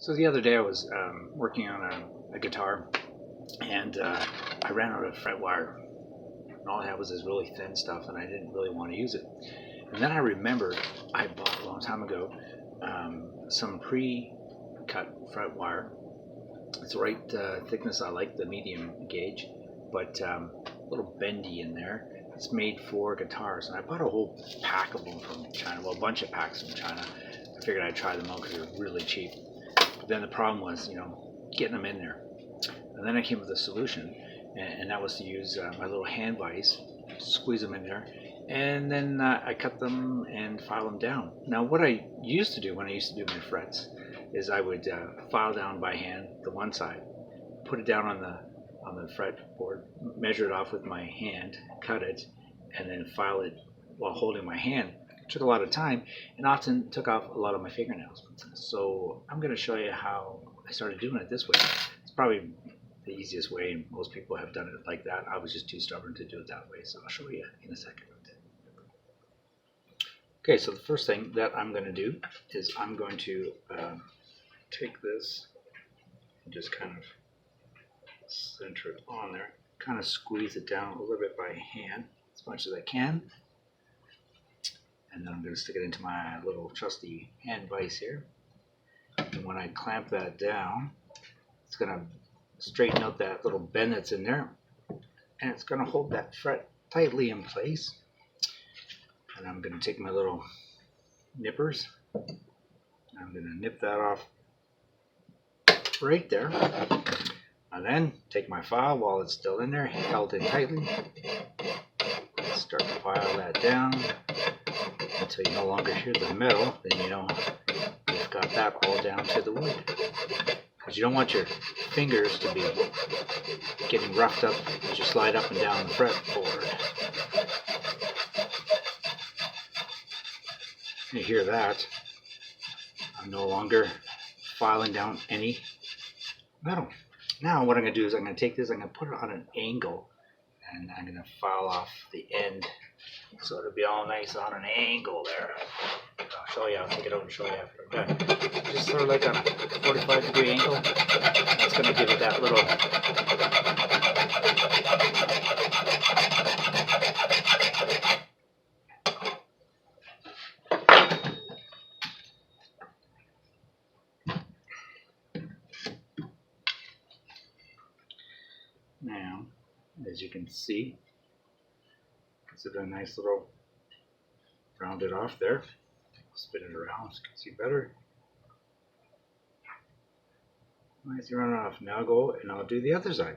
So the other day I was working on a guitar, and I ran out of fret wire. And all I had was this really thin stuff, and I didn't really want to use it. And then I remembered I bought a long time ago some pre-cut fret wire. It's the right thickness. I like the medium gauge, but a little bendy in there. It's made for guitars, and I bought a whole pack of them from China. Well, a bunch of packs from China. I figured I'd try them out because they're really cheap. But then the problem was, getting them in there. And then I came with a solution, and that was to use my little hand vise, squeeze them in there, and then I cut them and file them down. Now, what I used to do when I used to do my frets is I would file down by hand the one side, put it down on the fretboard, measure it off with my hand, cut it, and then file it while holding my hand. It took a lot of time and often took off a lot of my fingernails. So I'm going to show you how I started doing it this way. It's probably the easiest way, and most people have done it like that. I was just too stubborn to do it that way, so I'll show you in a second. Okay, so the first thing that I'm going to do is I'm going to take this and just kind of center it on there, kind of squeeze it down a little bit by hand as much as I can, and then I'm going to stick it into my little trusty hand vise here. And when I clamp that down, it's going to straighten out that little bend that's in there, and it's going to hold that fret tightly in place. And I'm going to take my little nippers, and I'm going to nip that off right there, and then take my file while it's still in there, held in tightly, start to file that down until you no longer hear the metal. Then you know you've got that all down to the wood, because you don't want your fingers to be getting roughed up as you slide up and down the fretboard. You hear that? I'm no longer filing down any metal. Now what I'm going to do is I'm going to take this, I'm going to put it on an angle, and I'm going to file off the end so it'll be all nice on an angle there. I'll show you. I'll take it over and show you after I'm done. Just sort of like on a 45-degree angle. That's going to give it that little Now, as you can see, it's a nice little rounded off there. Spin it around so you can see better. Nice round off. Now I'll go and I'll do the other side.